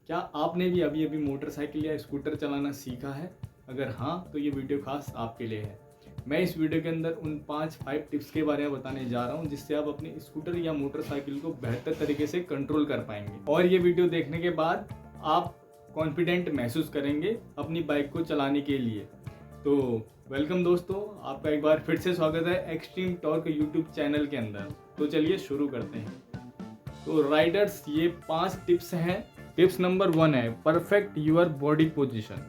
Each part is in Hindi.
क्या आपने भी अभी अभी मोटरसाइकिल या स्कूटर चलाना सीखा है? अगर हाँ, तो ये वीडियो खास आपके लिए है। मैं इस वीडियो के अंदर उन 5 टिप्स के बारे में बताने जा रहा हूँ जिससे आप अपने स्कूटर या मोटरसाइकिल को बेहतर तरीके से कंट्रोल कर पाएंगे और ये वीडियो देखने के बाद आप कॉन्फिडेंट महसूस करेंगे अपनी बाइक को चलाने के लिए। तो वेलकम दोस्तों, आपका एक बार फिर से स्वागत है एक्सट्रीम टॉर्क यूट्यूब चैनल के अंदर। तो चलिए शुरू करते हैं। तो राइडर्स, ये 5 टिप्स हैं। टिप्स नंबर 1 है perfect your body position.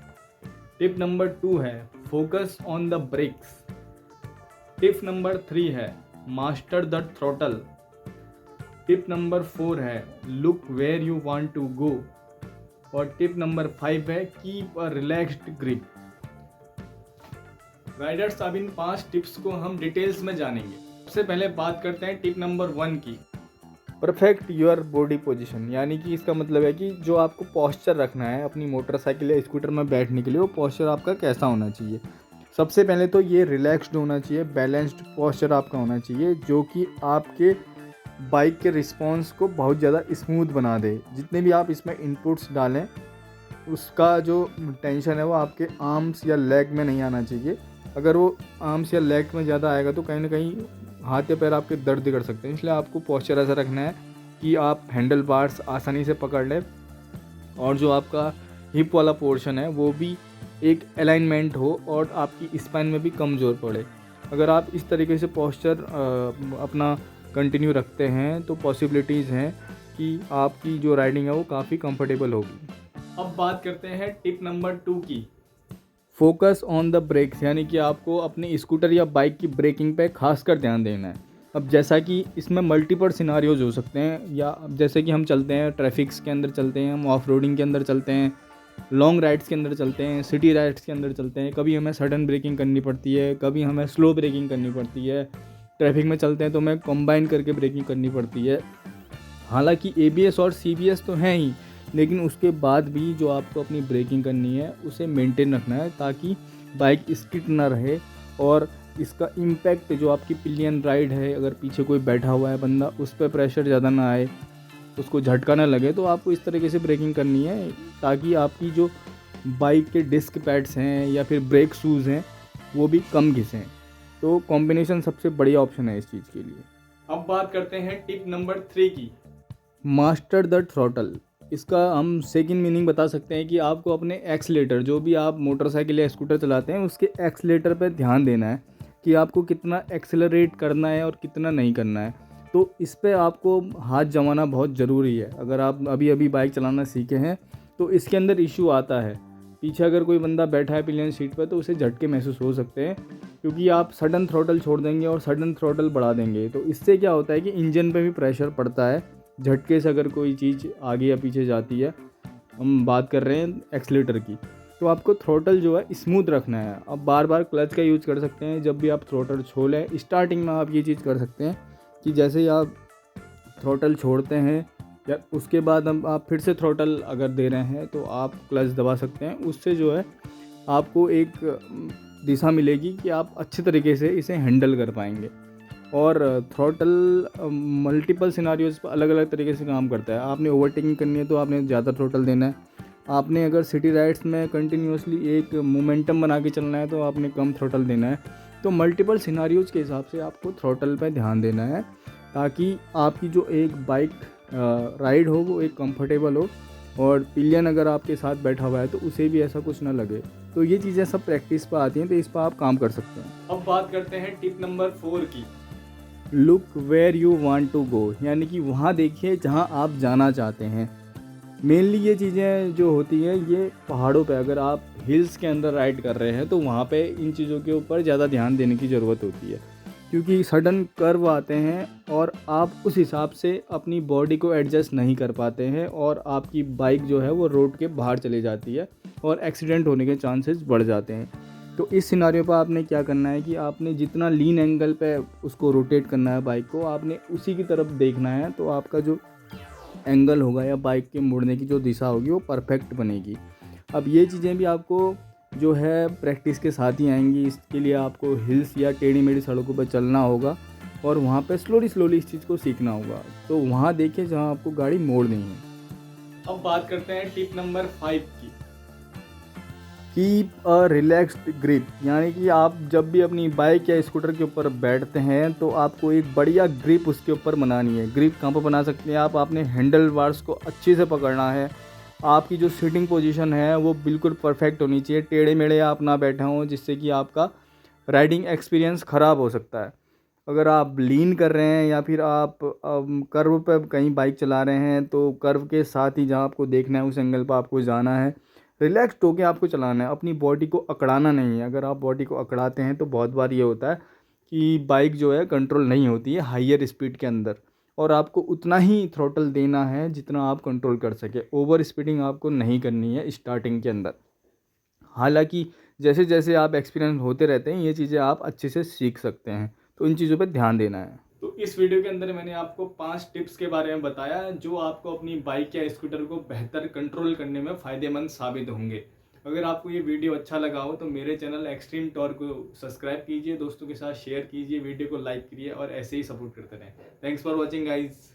Tip number 2 है focus on the brakes. Tip number 3 है master the throttle. Tip number 4 है look where you want to go. और टिप नंबर 5 है keep a relaxed grip. Riders, अब इन 5 टिप्स को हम डिटेल्स में जानेंगे। सबसे पहले बात करते हैं टिप नंबर 1 की, परफेक्ट योर बॉडी पोजीशन। यानी कि इसका मतलब है कि जो आपको पोस्चर रखना है अपनी मोटरसाइकिल या स्कूटर में बैठने के लिए, वो पोस्चर आपका कैसा होना चाहिए। सबसे पहले तो ये रिलैक्स्ड होना चाहिए, बैलेंस्ड पोस्चर आपका होना चाहिए जो कि आपके बाइक के रिस्पॉन्स को बहुत ज़्यादा स्मूथ बना दे। जितने भी आप इसमें इनपुट्स डालें उसका जो टेंशन है वो आपके आर्म्स या लेग में नहीं आना चाहिए। अगर वो आर्म्स या लेग में ज़्यादा आएगा तो कहीं ना कहीं हाथ या पैर आपके दर्द कर सकते हैं। इसलिए आपको पोस्चर ऐसा रखना है कि आप हैंडल बार्स आसानी से पकड़ लें और जो आपका हिप वाला पोर्शन है वो भी एक अलाइनमेंट हो और आपकी स्पाइन में भी कम जोर पड़े। अगर आप इस तरीके से पोस्चर अपना कंटिन्यू रखते हैं तो पॉसिबिलिटीज़ हैं कि आपकी जो राइडिंग है वो काफ़ी कंफर्टेबल होगी। अब बात करते हैं टिप नंबर 2 की, फोकस ऑन द ब्रेक्स। यानी कि आपको अपने स्कूटर या बाइक की ब्रेकिंग पे खासकर ध्यान देना है। अब जैसा कि इसमें मल्टीपल सिनारियोज हो सकते हैं, या जैसे कि हम चलते हैं ट्रैफिक्स के अंदर चलते हैं, हम ऑफ रोडिंग के अंदर चलते हैं, लॉन्ग राइड्स के अंदर चलते हैं, सिटी राइड्स के अंदर चलते हैं। कभी हमें सडन ब्रेकिंग करनी पड़ती है, कभी हमें स्लो ब्रेकिंग करनी पड़ती है। ट्रैफिक में चलते हैं तो हमें कंबाइन करके ब्रेकिंग करनी पड़ती है। हालांकि ABS और CBS तो हैं ही, लेकिन उसके बाद भी जो आपको अपनी ब्रेकिंग करनी है उसे मेंटेन रखना है ताकि बाइक स्किड ना रहे और इसका इम्पैक्ट जो आपकी पिलियन राइड है, अगर पीछे कोई बैठा हुआ है बंदा, उस पर प्रेशर ज़्यादा ना आए, उसको झटका ना लगे। तो आपको इस तरीके से ब्रेकिंग करनी है ताकि आपकी जो बाइक के डिस्क पैड्स हैं या फिर ब्रेक शूज़ हैं वो भी कम घिसें। तो कॉम्बिनेशन सबसे बढ़िया ऑप्शन है इस चीज़ के लिए। अब बात करते हैं टिप नंबर 3 की, मास्टर द थ्रॉटल। इसका हम सेकंड मीनिंग बता सकते हैं कि आपको अपने एक्सीलेटर, जो भी आप मोटरसाइकिल या स्कूटर चलाते हैं उसके एक्सीलेटर पर ध्यान देना है कि आपको कितना एक्सेलरेट करना है और कितना नहीं करना है। तो इस पर आपको हाथ जमाना बहुत ज़रूरी है। अगर आप अभी अभी बाइक चलाना सीखे हैं तो इसके अंदर इशू आता है। पीछे अगर कोई बंदा बैठा है पिलियन सीट पर तो उसे झटके महसूस हो सकते हैं, क्योंकि आप सडन थ्रॉटल छोड़ देंगे और सडन थ्रॉटल बढ़ा देंगे तो इससे क्या होता है कि इंजन पे भी प्रेशर पड़ता है। झटके से अगर कोई चीज़ आगे या पीछे जाती है, हम बात कर रहे हैं एक्सीलेटर की, तो आपको थ्रोटल जो है स्मूथ रखना है। आप बार बार क्लच का यूज़ कर सकते हैं। जब भी आप थ्रोटल छोड़ें, स्टार्टिंग में आप ये चीज़ कर सकते हैं कि जैसे ही आप थ्रोटल छोड़ते हैं या उसके बाद हम आप फिर से थ्रोटल अगर दे रहे हैं तो आप क्लच दबा सकते हैं। उससे जो है आपको एक दिशा मिलेगी कि आप अच्छे तरीके से इसे हैंडल कर पाएंगे। और थ्रॉटल मल्टीपल सिनारियोज पर अलग अलग तरीके से काम करता है। आपने ओवरटेकिंग करनी है तो आपने ज़्यादा थ्रॉटल देना है। आपने अगर सिटी राइड्स में कंटिन्यूसली एक मोमेंटम बना के चलना है तो आपने कम थ्रॉटल देना है। तो मल्टीपल सिनारियोज के हिसाब से आपको थ्रॉटल पे ध्यान देना है ताकि आपकी जो एक बाइक राइड हो वो एक कंफर्टेबल हो और पिलियन अगर आपके साथ बैठा हुआ है तो उसे भी ऐसा कुछ ना लगे। तो ये चीज़ें सब प्रैक्टिस पर आती हैं, तो इस पर आप काम कर सकते हैं। अब बात करते हैं टिप नंबर 4 की, look where you want to go. यानी कि वहाँ देखिए जहाँ आप जाना चाहते हैं। मेनली ये चीज़ें जो होती हैं ये पहाड़ों पे, अगर आप हिल्स के अंदर राइड कर रहे हैं तो वहाँ पे इन चीज़ों के ऊपर ज़्यादा ध्यान देने की ज़रूरत होती है, क्योंकि सडन कर्व आते हैं और आप उस हिसाब से अपनी बॉडी को एडजस्ट नहीं कर पाते हैं और आपकी बाइक जो है वो रोड के बाहर चली जाती है और एक्सीडेंट होने के चांसेस बढ़ जाते हैं। तो इस सिनारियो पर आपने क्या करना है कि आपने जितना लीन एंगल पे उसको रोटेट करना है बाइक को, आपने उसी की तरफ देखना है। तो आपका जो एंगल होगा या बाइक के मुड़ने की जो दिशा होगी वो परफेक्ट बनेगी। अब ये चीज़ें भी आपको जो है प्रैक्टिस के साथ ही आएंगी। इसके लिए आपको हिल्स या टेढ़ी मेढ़ी सड़कों पर चलना होगा और वहाँ पे स्लोली इस चीज़ को सीखना होगा। तो वहाँ देखिए जहाँ आपको गाड़ी मोड़नी है। अब बात करते हैं टिप नंबर 5 की। कीप अ रिलैक्स्ड ग्रिप, यानी कि आप जब भी अपनी बाइक या स्कूटर के ऊपर बैठते हैं तो आपको एक बढ़िया ग्रिप उसके ऊपर बनानी है। ग्रिप कहाँ पर बना सकते हैं आप? आपने हैंडल बार्स को अच्छे से पकड़ना है। आपकी जो सीटिंग पोजीशन है वो बिल्कुल परफेक्ट होनी चाहिए। टेढ़े मेढ़े आप ना बैठे हों जिससे कि आपका राइडिंग एक्सपीरियंस ख़राब हो सकता है। अगर आप लीन कर रहे हैं या फिर आप कर्व पे कहीं बाइक चला रहे हैं तो कर्व के साथ ही जहाँ आपको देखना है उस एंगल पर आपको जाना है। रिलैक्स्ड होकर आपको चलाना है, अपनी बॉडी को अकड़ाना नहीं है। अगर आप बॉडी को अकड़ाते हैं तो बहुत बार ये होता है कि बाइक जो है कंट्रोल नहीं होती है हाइयर स्पीड के अंदर, और आपको उतना ही थ्रॉटल देना है जितना आप कंट्रोल कर सके। ओवर स्पीडिंग आपको नहीं करनी है स्टार्टिंग के अंदर। हालांकि जैसे जैसे आप एक्सपीरियंस होते रहते हैं ये चीज़ें आप अच्छे से सीख सकते हैं, तो इन चीज़ों पे ध्यान देना है। तो इस वीडियो के अंदर मैंने आपको 5 टिप्स के बारे में बताया जो आपको अपनी बाइक या स्कूटर को बेहतर कंट्रोल करने में फ़ायदेमंद साबित होंगे। अगर आपको ये वीडियो अच्छा लगा हो तो मेरे चैनल एक्सट्रीम टॉर्क को सब्सक्राइब कीजिए, दोस्तों के साथ शेयर कीजिए, वीडियो को लाइक कीजिए और ऐसे ही सपोर्ट करते रहें। Thanks for watching guys.